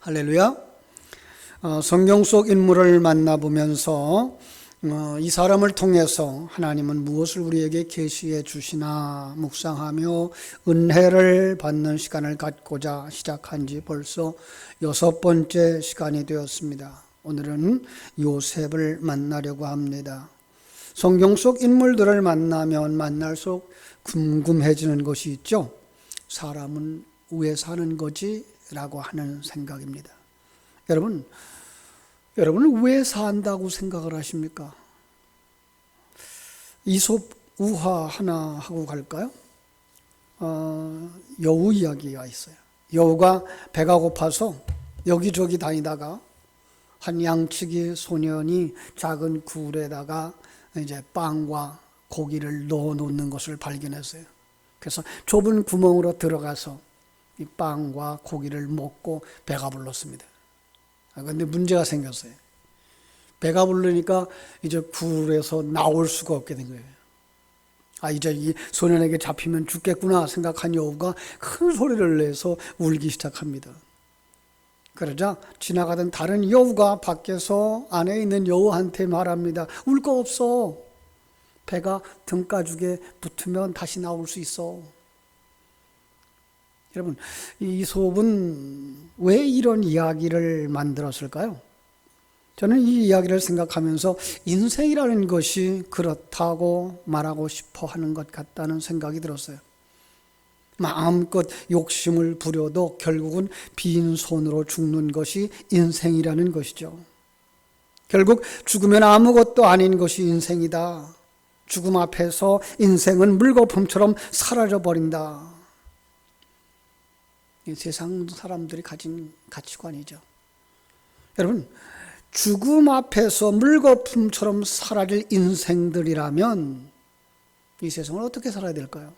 할렐루야. 성경 속 인물을 만나보면서 이 사람을 통해서 하나님은 무엇을 우리에게 계시해 주시나 묵상하며 은혜를 받는 시간을 갖고자 시작한 지 벌써 6번째 시간이 되었습니다. 오늘은 요셉을 만나려고 합니다. 성경 속 인물들을 만나면 만날수록 궁금해지는 것이 있죠. 사람은 왜 사는 거지? 라고 하는 생각입니다. 여러분은 왜 산다고 생각을 하십니까? 이솝 우화 하나 하고 갈까요? 여우 이야기가 있어요. 여우가 배가 고파서 여기저기 다니다가 한 양치기 소년이 작은 굴에다가 이제 빵과 고기를 넣어 놓는 것을 발견했어요. 그래서 좁은 구멍으로 들어가서 이 빵과 고기를 먹고 배가 불렀습니다. 그런데 문제가 생겼어요. 배가 부르니까 이제 굴에서 나올 수가 없게 된 거예요. 이제 이 소년에게 잡히면 죽겠구나 생각한 여우가 큰 소리를 내서 울기 시작합니다. 그러자 지나가던 다른 여우가 밖에서 안에 있는 여우한테 말합니다. 울 거 없어. 배가 등가죽에 붙으면 다시 나올 수 있어. 여러분, 이솝은 왜 이런 이야기를 만들었을까요? 저는 이 이야기를 생각하면서 인생이라는 것이 그렇다고 말하고 싶어 하는 것 같다는 생각이 들었어요. 마음껏 욕심을 부려도 결국은 빈손으로 죽는 것이 인생이라는 것이죠. 결국 죽으면 아무것도 아닌 것이 인생이다. 죽음 앞에서 인생은 물거품처럼 사라져버린다. 세상 사람들이 가진 가치관이죠. 여러분, 죽음 앞에서 물거품처럼 사라질 인생들이라면 이 세상을 어떻게 살아야 될까요?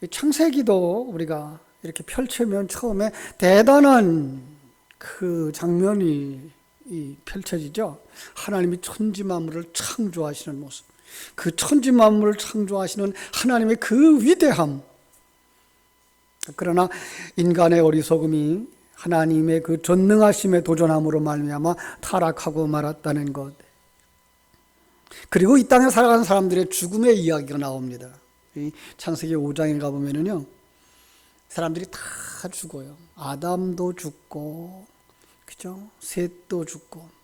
창세기도 우리가 이렇게 펼치면 처음에 대단한 그 장면이 펼쳐지죠. 하나님이 천지 만물을 창조하시는 모습, 그 천지 만물을 창조하시는 하나님의 그 위대함. 그러나 인간의 어리석음이 하나님의 그 전능하심에 도전함으로 말미암아 타락하고 말았다는 것. 그리고 이 땅에 살아가는 사람들의 죽음의 이야기가 나옵니다. 이 창세기 5장에 가보면은요, 사람들이 다 죽어요. 아담도 죽고, 그죠? 셋도 죽고.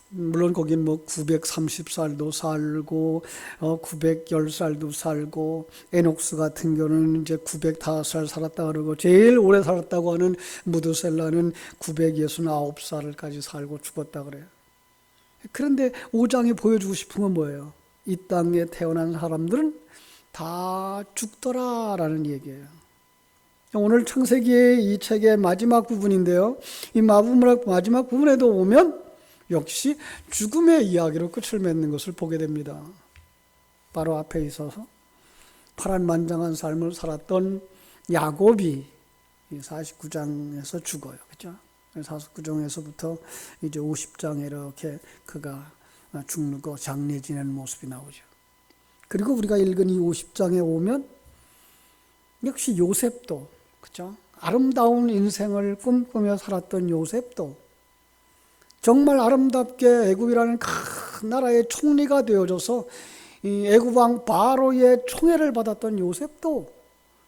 물론 거긴 930살도 살고 910살도 살고, 에녹스 같은 경우는 이제 905살 살았다 그러고, 제일 오래 살았다고 하는 무드셀라는 969살까지 살고 죽었다 그래요. 그런데 5장에 보여주고 싶은 건 뭐예요? 이 땅에 태어난 사람들은 다 죽더라라는 얘기예요. 오늘 창세기의 이 책의 마지막 부분인데요, 이 마지막 부분에도 오면 역시 죽음의 이야기로 끝을 맺는 것을 보게 됩니다. 바로 앞에 있어서 파란만장한 삶을 살았던 야곱이 49장에서 죽어요. 그죠? 49장에서부터 이제 50장에 이렇게 그가 죽는 거 장례 지내는 모습이 나오죠. 그리고 우리가 읽은 이 50장에 오면 역시 요셉도, 그죠? 아름다운 인생을 꿈꾸며 살았던 요셉도 정말 아름답게 애굽이라는 큰 나라의 총리가 되어져서 이 애굽 왕 바로의 총애를 받았던 요셉도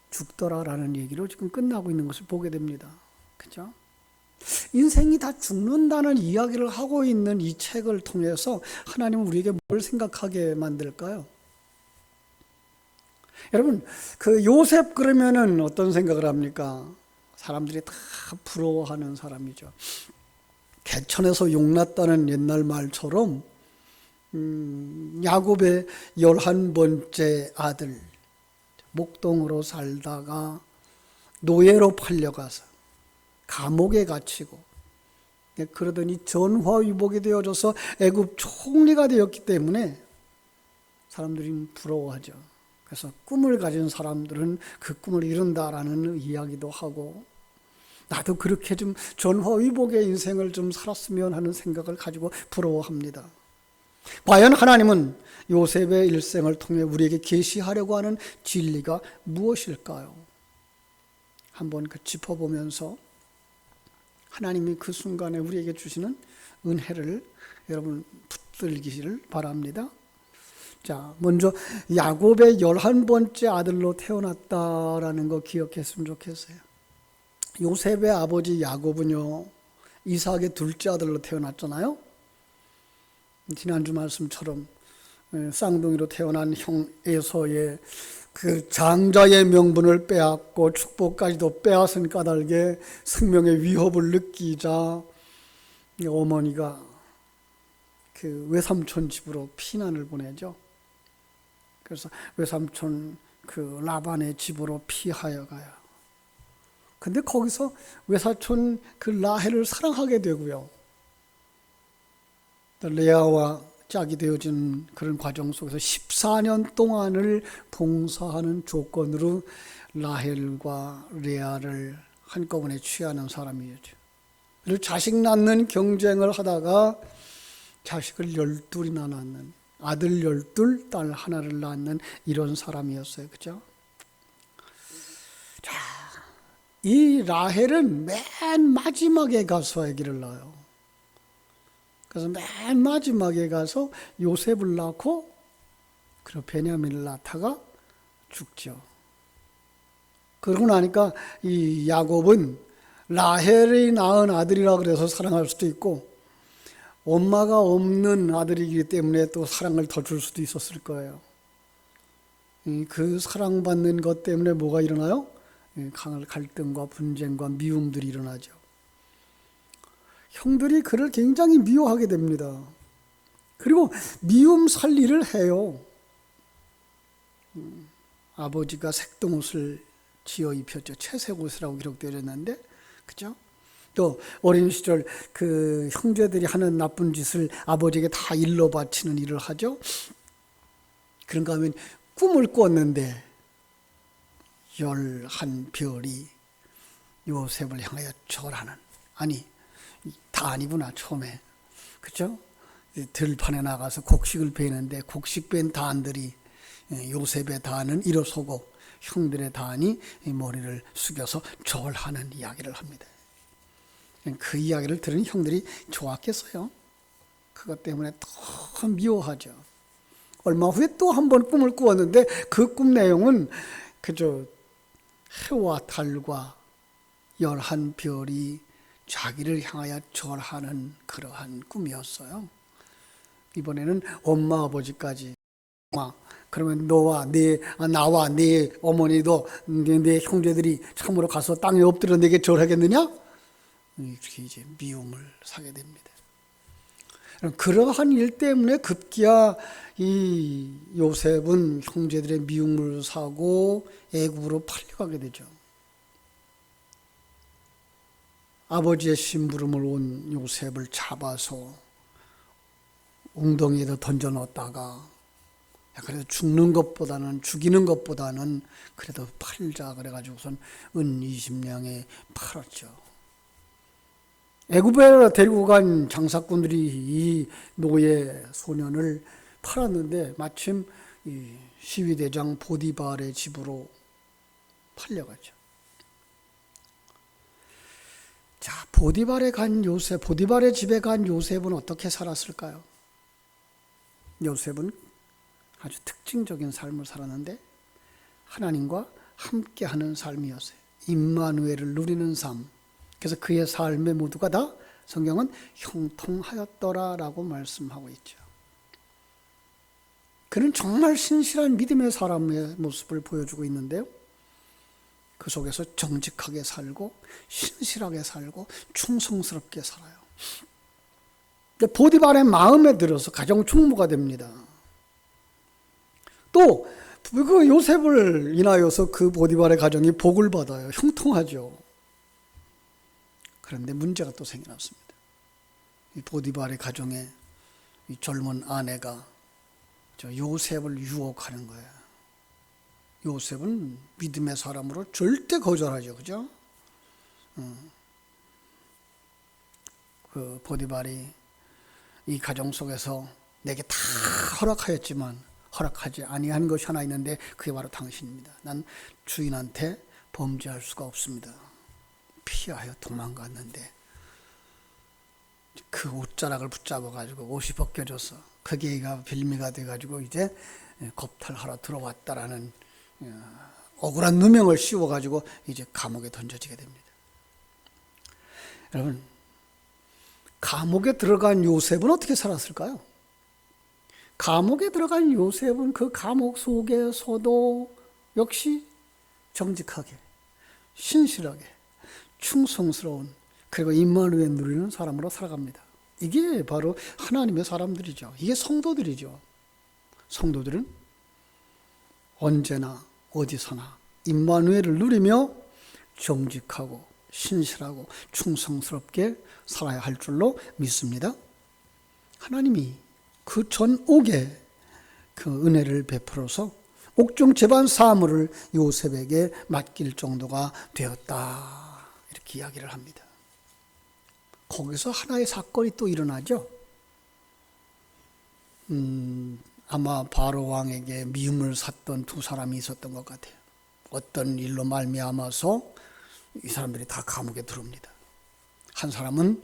죽더라라는 얘기로 지금 끝나고 있는 것을 보게 됩니다. 그죠? 인생이 다 죽는다는 이야기를 하고 있는 이 책을 통해서 하나님은 우리에게 뭘 생각하게 만들까요? 여러분, 그 요셉 그러면은 어떤 생각을 합니까? 사람들이 다 부러워하는 사람이죠. 개천에서 용났다는 옛날 말처럼 야곱의 11번째 아들, 목동으로 살다가 노예로 팔려가서 감옥에 갇히고, 그러더니 전화위복이 되어져서 애굽 총리가 되었기 때문에 사람들이 부러워하죠. 그래서 꿈을 가진 사람들은 그 꿈을 이룬다라는 이야기도 하고, 나도 그렇게 좀 전화위복의 인생을 좀 살았으면 하는 생각을 가지고 부러워합니다. 과연 하나님은 요셉의 일생을 통해 우리에게 계시하려고 하는 진리가 무엇일까요? 한번 짚어보면서 하나님이 그 순간에 우리에게 주시는 은혜를 여러분 붙들기를 바랍니다. 자, 먼저 야곱의 11번째 아들로 태어났다라는 거 기억했으면 좋겠어요. 요셉의 아버지 야곱은요, 이삭의 둘째 아들로 태어났잖아요. 지난주 말씀처럼 쌍둥이로 태어난 형 에서의 그 장자의 명분을 빼앗고 축복까지도 빼앗은 까닭에 생명의 위협을 느끼자 어머니가 그 외삼촌 집으로 피난을 보내죠. 그래서 외삼촌 그 라반의 집으로 피하여 가요. 근데 거기서 외사촌 그 라헬을 사랑하게 되고요. 레아와 짝이 되어진 그런 과정 속에서 14년 동안을 봉사하는 조건으로 라헬과 레아를 한꺼번에 취하는 사람이었죠. 그리고 자식 낳는 경쟁을 하다가 자식을 12이나 낳는, 아들 12, 딸 하나를 낳는 이런 사람이었어요. 그죠? 자, 이 라헬은 맨 마지막에 가서 아기를 낳아요. 그래서 맨 마지막에 가서 요셉을 낳고 그리고 베냐민을 낳다가 죽죠. 그러고 나니까 이 야곱은 라헬이 낳은 아들이라 그래서 사랑할 수도 있고 엄마가 없는 아들이기 때문에 또 사랑을 더 줄 수도 있었을 거예요. 그 사랑받는 것 때문에 뭐가 일어나요? 갈등과 분쟁과 미움들이 일어나죠. 형들이 그를 굉장히 미워하게 됩니다. 그리고 미움 살리를 해요. 아버지가 색동옷을 지어 입혔죠. 채색옷이라고 기록되어 있는데, 그죠? 또 어린 시절 그 형제들이 하는 나쁜 짓을 아버지에게 다 일러 바치는 일을 하죠. 그런가 하면 꿈을 꿨는데 11별이 요셉을 향하여 절하는, 아니 다 아니구나 처음에, 그죠? 들판에 나가서 곡식을 베는데 곡식 벤 단들이 요셉의 단은 일어서고 형들의 단이 머리를 숙여서 절하는 이야기를 합니다. 그 이야기를 들은 형들이 좋았겠어요. 그것 때문에 더 미워하죠. 얼마 후에 또 한 번 꿈을 꾸었는데 그 꿈 내용은 그저 해와 달과 11별이 자기를 향하여 절하는 그러한 꿈이었어요. 이번에는 엄마 아버지까지, 그러면 나와 네 어머니도 네 형제들이 참으로 가서 땅에 엎드려 내게 절하겠느냐? 이렇게 이제 미움을 사게 됩니다. 그러한 일 때문에 급기야 이 요셉은 형제들의 미움을 사고 애굽으로 팔려가게 되죠. 아버지의 심부름을 온 요셉을 잡아서 웅덩이에다 던져 넣었다가 그래도 죽이는 것보다는 그래도 팔자 그래가지고선 은 20냥에 팔았죠. 애굽에 데리고 간 장사꾼들이 이 노예 소년을 팔았는데 마침 이 시위대장 보디발의 집으로 팔려가죠. 자, 보디발의 집에 간 요셉은 어떻게 살았을까요? 요셉은 아주 특징적인 삶을 살았는데 하나님과 함께하는 삶이었어요. 임마누엘을 누리는 삶. 그래서 그의 삶의 모두가 다 성경은 형통하였더라라고 말씀하고 있죠. 그는 정말 신실한 믿음의 사람의 모습을 보여주고 있는데요. 그 속에서 정직하게 살고 신실하게 살고 충성스럽게 살아요. 보디발의 마음에 들어서 가정 총무가 됩니다. 또 그 요셉을 인하여서 그 보디발의 가정이 복을 받아요. 형통하죠. 그런데 문제가 또 생겨났습니다. 이 보디발의 가정에 이 젊은 아내가 요셉을 유혹하는 거예요. 요셉은 믿음의 사람으로 절대 거절하죠. 그죠? 그 보디발이 이 가정 속에서 내게 다 허락하였지만 허락하지 아니한 것이 하나 있는데 그게 바로 당신입니다. 난 주인한테 범죄할 수가 없습니다. 피하여 도망갔는데 그 옷자락을 붙잡아 가지고 옷이 벗겨져서 그게가 빌미가 돼 가지고 이제 겁탈하러 들어왔다라는 억울한 누명을 씌워 가지고 이제 감옥에 던져지게 됩니다. 여러분, 감옥에 들어간 요셉은 어떻게 살았을까요? 감옥에 들어간 요셉은 그 감옥 속에서도 역시 정직하게, 신실하게, 충성스러운, 그리고 임마누엘 누리는 사람으로 살아갑니다. 이게 바로 하나님의 사람들이죠. 이게 성도들이죠. 성도들은 언제나 어디서나 임마누엘을 누리며 정직하고 신실하고 충성스럽게 살아야 할 줄로 믿습니다. 하나님이 그 전옥에 그 은혜를 베풀어서 옥중 재반 사물을 요셉에게 맡길 정도가 되었다. 이렇게 이야기를 합니다. 거기서 하나의 사건이 또 일어나죠. 아마 바로 왕에게 미움을 샀던 두 사람이 있었던 것 같아요. 어떤 일로 말미암아서 이 사람들이 다 감옥에 들어옵니다. 한 사람은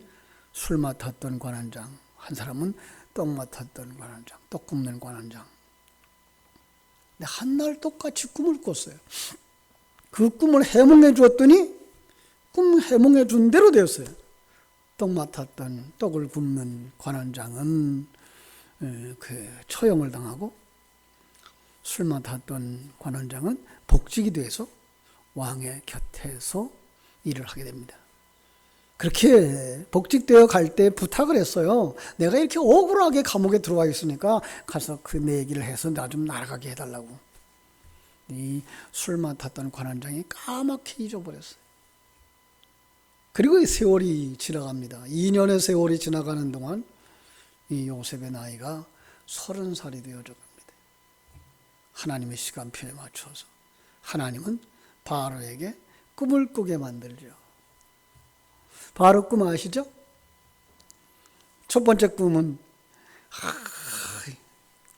술 맡았던 관원장, 한 사람은 떡 맡았던 관원장, 떡 굽는 관원장. 근데 한날 똑같이 꿈을 꿨어요. 그 꿈을 해몽해 주었더니 꿈 해몽해 준 대로 되었어요. 떡 맡았던 떡을 굽는 관원장은 그 처형을 당하고, 술 맡았던 관원장은 복직이 돼서 왕의 곁에서 일을 하게 됩니다. 그렇게 복직되어 갈 때 부탁을 했어요. 내가 이렇게 억울하게 감옥에 들어와 있으니까 가서 그 내 얘기를 해서 나 좀 날아가게 해달라고. 이 술 맡았던 관원장이 까맣게 잊어버렸어요. 그리고 이 세월이 지나갑니다. 2년의 세월이 지나가는 동안 이 요셉의 나이가 30살이 되어져 갑니다. 하나님의 시간표에 맞춰서 하나님은 바로에게 꿈을 꾸게 만들죠. 바로 꿈 아시죠? 첫 번째 꿈은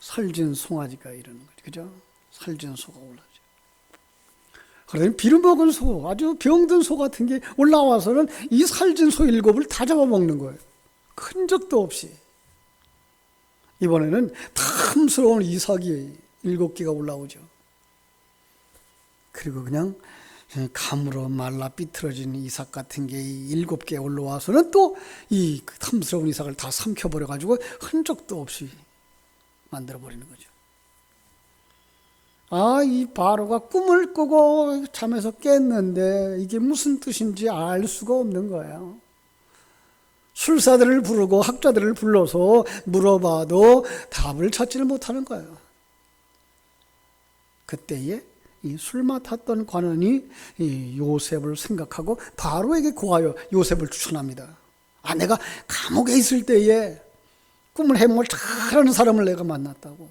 살진 송아지가 이러는 거죠. 그죠? 살진 소가 올라오죠. 그러더니 비름먹은 소, 아주 병든 소 같은 게 올라와서는 이 살진 소 7을 다 잡아먹는 거예요. 큰 적도 없이. 이번에는 탐스러운 이삭이 7개가 올라오죠. 그리고 그냥 감으로 말라 삐뚤어진 이삭 같은 게 7개 올라와서는 또 이 탐스러운 이삭을 다 삼켜버려가지고 흔적도 없이 만들어버리는 거죠. 이 바로가 꿈을 꾸고 잠에서 깼는데 이게 무슨 뜻인지 알 수가 없는 거예요. 술사들을 부르고 학자들을 불러서 물어봐도 답을 찾지를 못하는 거예요. 그때에 이 술 맡았던 관원이 이 요셉을 생각하고 바로에게 고하여 요셉을 추천합니다. 내가 감옥에 있을 때에 꿈을 해몽을 잘하는 사람을 내가 만났다고.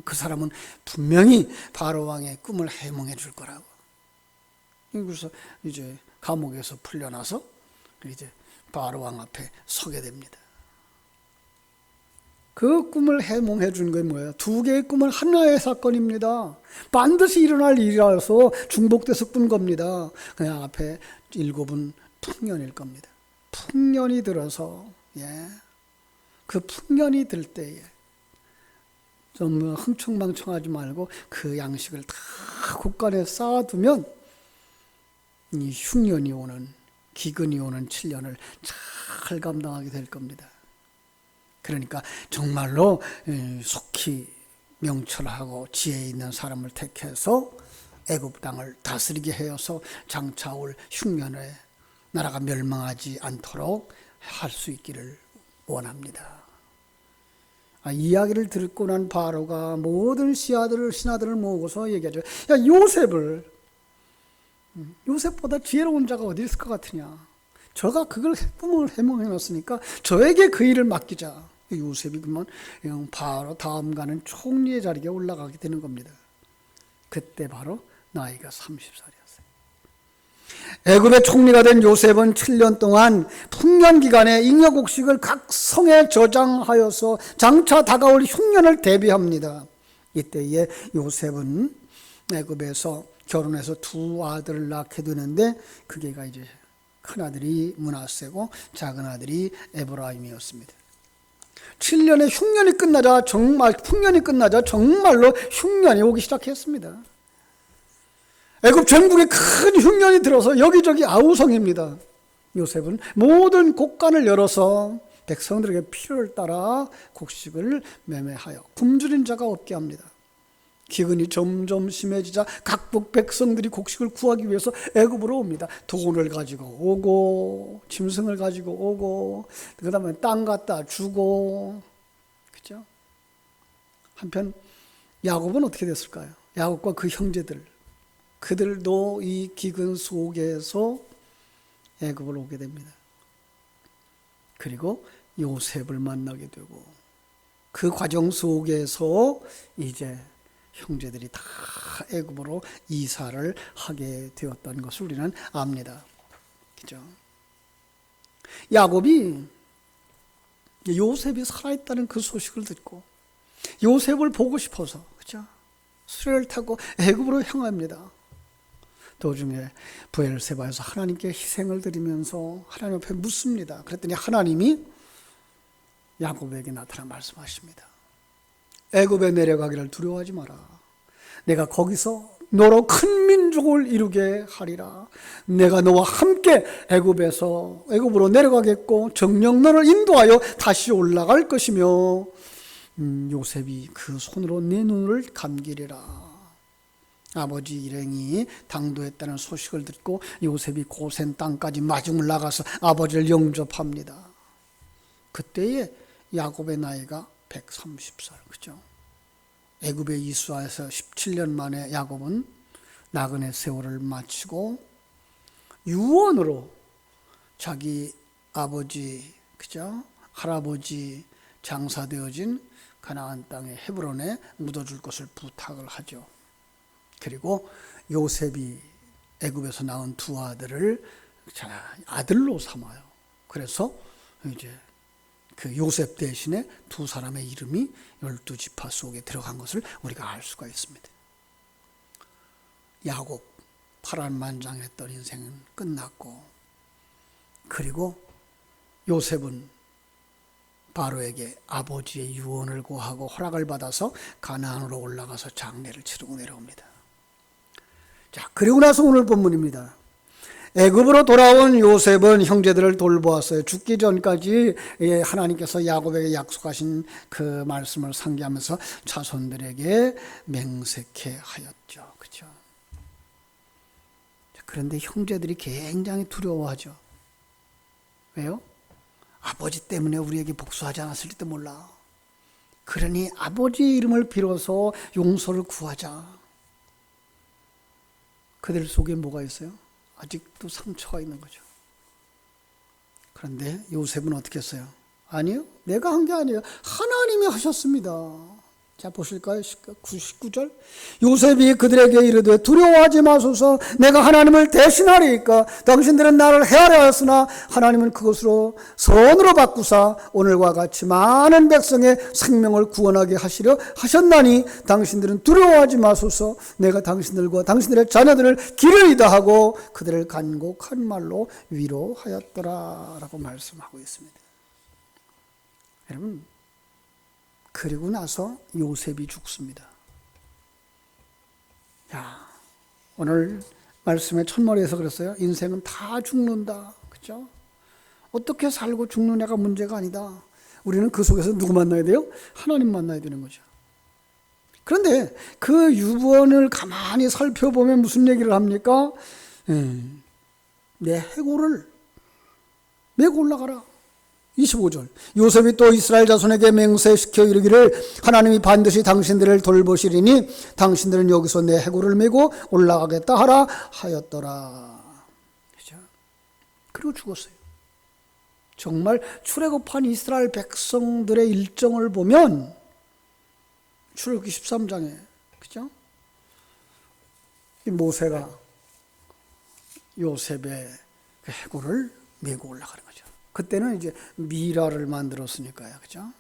그 사람은 분명히 바로 왕의 꿈을 해몽해 줄 거라고. 그래서 이제 감옥에서 풀려나서 이제 바로 왕 앞에 서게 됩니다. 그 꿈을 해몽해 준 게 뭐예요? 2개의 꿈은 하나의 사건입니다. 반드시 일어날 일이라서 중복돼서 꾼 겁니다. 그냥 앞에 7은 풍년일 겁니다. 풍년이 들어서, 그 풍년이 들 때에 좀 흥청망청하지 말고 그 양식을 다 곳간에 쌓아두면 이 흉년이 오는, 기근이 오는 7년을 잘 감당하게 될 겁니다. 그러니까 정말로 속히 명철하고 지혜 있는 사람을 택해서 애굽 땅을 다스리게 하여서 장차 올 흉년에 나라가 멸망하지 않도록 할 수 있기를 원합니다. 이야기를 듣고 난 바로가 모든 신하들을 모으고서 얘기하죠. 요셉보다 지혜로운 자가 어디 있을 것 같으냐. 저가 그걸 꿈을 해몽해 놨으니까 저에게 그 일을 맡기자. 요셉이 그러면 바로 다음 가는 총리의 자리에 올라가게 되는 겁니다. 그때 바로 나이가 30살이었어요. 애굽의 총리가 된 요셉은 7년 동안 풍년 기간에 잉여곡식을 각 성에 저장하여서 장차 다가올 흉년을 대비합니다. 이때에 요셉은 애굽에서 결혼해서 2 아들을 낳게 되는데 그게가 이제 큰아들이 므낫세고 작은아들이 에브라임이었습니다. 7년의 흉년이 끝나자 풍년이 끝나자 정말로 흉년이 오기 시작했습니다. 애굽 전국에 큰 흉년이 들어서 여기저기 아우성입니다. 요셉은 모든 곡간을 열어서 백성들에게 필요를 따라 곡식을 매매하여 굶주린 자가 없게 합니다. 기근이 점점 심해지자 각국 백성들이 곡식을 구하기 위해서 애굽으로 옵니다. 돈을 가지고 오고 짐승을 가지고 오고 그 다음에 땅 갖다 주고, 그렇죠? 한편 야곱은 어떻게 됐을까요? 야곱과 그 형제들, 그들도 이 기근 속에서 애굽을 오게 됩니다. 그리고 요셉을 만나게 되고 그 과정 속에서 이제 형제들이 다 애굽으로 이사를 하게 되었던 것을 우리는 압니다. 그죠? 야곱이 요셉이 살아있다는 그 소식을 듣고 요셉을 보고 싶어서, 그죠? 수레를 타고 애굽으로 향합니다. 도중에 브엘세바에서 하나님께 희생을 드리면서 하나님 앞에 묻습니다. 그랬더니 하나님이 야곱에게 나타나 말씀하십니다. 애굽에 내려가기를 두려워하지 마라. 내가 거기서 너로 큰 민족을 이루게 하리라. 내가 너와 함께 애굽으로 내려가겠고 정녕 너를 인도하여 다시 올라갈 것이며 요셉이 그 손으로 내 눈을 감기리라. 아버지 일행이 당도했다는 소식을 듣고 요셉이 고센 땅까지 마중을 나가서 아버지를 영접합니다. 그때에 야곱의 나이가 130살, 그죠? 애굽에 이수하여서 17년 만에 야곱은 나그네 세월을 마치고 유언으로 자기 아버지, 그죠? 할아버지 장사되어진 가나안 땅의 헤브론에 묻어줄 것을 부탁을 하죠. 그리고 요셉이 애굽에서 낳은 두 아들을 아들로 삼아요. 그래서 이제 그 요셉 대신에 두 사람의 이름이 12지파 속에 들어간 것을 우리가 알 수가 있습니다. 야곱, 파란만장했던 인생은 끝났고, 그리고 요셉은 바로에게 아버지의 유언을 구하고 허락을 받아서 가나안으로 올라가서 장례를 치르고 내려옵니다. 자, 그리고 나서 오늘 본문입니다. 애굽으로 돌아온 요셉은 형제들을 돌보았어요. 죽기 전까지 하나님께서 야곱에게 약속하신 그 말씀을 상기하면서 자손들에게 맹세케 하였죠. 그렇죠? 그런데 형제들이 굉장히 두려워하죠. 왜요? 아버지 때문에 우리에게 복수하지 않았을지도 몰라. 그러니 아버지의 이름을 빌어서 용서를 구하자. 그들 속에 뭐가 있어요? 아직도 상처가 있는 거죠. 그런데 요셉은 어떻게 했어요? 아니요, 내가 한 게 아니에요. 하나님이 하셨습니다. 자, 보실까요? 19절. 요셉이 그들에게 이르되 두려워하지 마소서. 내가 하나님을 대신하리이까. 당신들은 나를 해하려 하였으나 하나님은 그것으로 선으로 바꾸사 오늘과 같이 많은 백성의 생명을 구원하게 하시려 하셨나니 당신들은 두려워하지 마소서. 내가 당신들과 당신들의 자녀들을 기르리다 하고 그들을 간곡한 말로 위로하였더라 라고 말씀하고 있습니다. 여러분, 그리고 나서 요셉이 죽습니다. 자, 오늘 말씀의 첫머리에서 그랬어요. 인생은 다 죽는다. 그렇죠? 어떻게 살고 죽느냐가 문제가 아니다. 우리는 그 속에서 누구 만나야 돼요? 하나님 만나야 되는 거죠. 그런데 그 유언을 가만히 살펴보면 무슨 얘기를 합니까? 내 해골을 메고 올라가라. 25절. 요셉이 또 이스라엘 자손에게 맹세시켜 이르기를 하나님이 반드시 당신들을 돌보시리니 당신들은 여기서 내 해골을 메고 올라가겠다 하라 하였더라. 그죠? 그리고 죽었어요. 정말 출애굽한 이스라엘 백성들의 일정을 보면 출애굽기 13장에, 그죠? 이 모세가 요셉의 그 해골을 메고 올라가는 거죠. 그때는 이제 미라를 만들었으니까요. 그죠?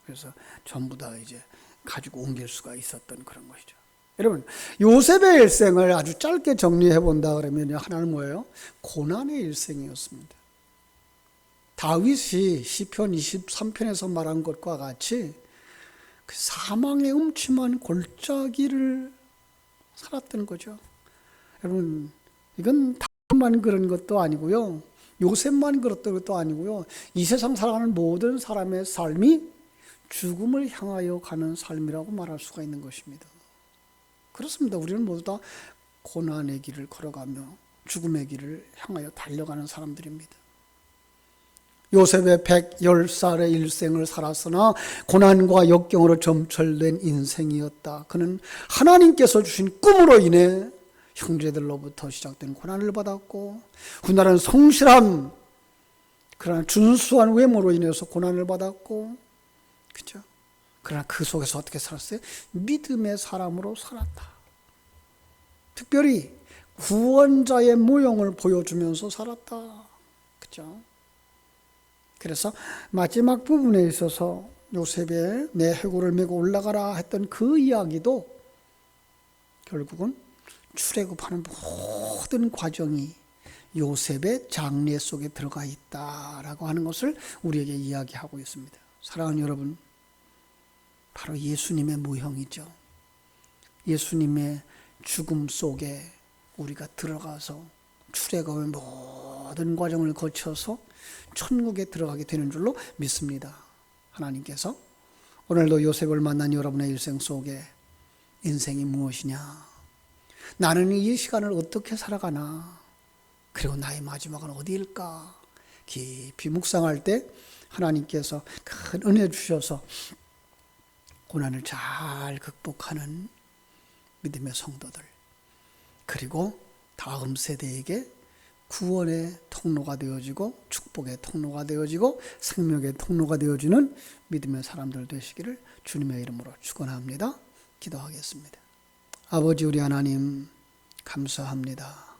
그래서 전부 다 이제 가지고 옮길 수가 있었던 그런 것이죠. 여러분, 요셉의 일생을 아주 짧게 정리해 본다 그러면 하나는 뭐예요? 고난의 일생이었습니다. 다윗이 시편 23편에서 말한 것과 같이 그 사망의 음침한 골짜기를 살았던 거죠. 여러분, 이건 다윗만 그런 것도 아니고요. 요셉만 그랬던 것도 아니고요. 이 세상 살아가는 모든 사람의 삶이 죽음을 향하여 가는 삶이라고 말할 수가 있는 것입니다. 그렇습니다. 우리는 모두 다 고난의 길을 걸어가며 죽음의 길을 향하여 달려가는 사람들입니다. 요셉의 110살의 일생을 살았으나 고난과 역경으로 점철된 인생이었다. 그는 하나님께서 주신 꿈으로 인해 형제들로부터 시작된 고난을 받았고, 훗날은 성실함, 그러나 준수한 외모로 인해서 고난을 받았고, 그죠? 그러나 그 속에서 어떻게 살았어요? 믿음의 사람으로 살았다. 특별히 구원자의 모형을 보여주면서 살았다. 그죠? 그래서 마지막 부분에 있어서 요셉의 내 해골을 메고 올라가라 했던 그 이야기도 결국은 출애굽하는 모든 과정이 요셉의 장례 속에 들어가 있다라고 하는 것을 우리에게 이야기하고 있습니다. 사랑하는 여러분, 바로 예수님의 모형이죠. 예수님의 죽음 속에 우리가 들어가서 출애굽의 모든 과정을 거쳐서 천국에 들어가게 되는 줄로 믿습니다. 하나님께서 오늘도 요셉을 만난 여러분의 일생 속에 인생이 무엇이냐, 나는 이 시간을 어떻게 살아가나, 그리고 나의 마지막은 어디일까 깊이 묵상할 때 하나님께서 큰 은혜 주셔서 고난을 잘 극복하는 믿음의 성도들, 그리고 다음 세대에게 구원의 통로가 되어지고 축복의 통로가 되어지고 생명의 통로가 되어지는 믿음의 사람들 되시기를 주님의 이름으로 축원합니다. 기도하겠습니다. 아버지 우리 하나님 감사합니다.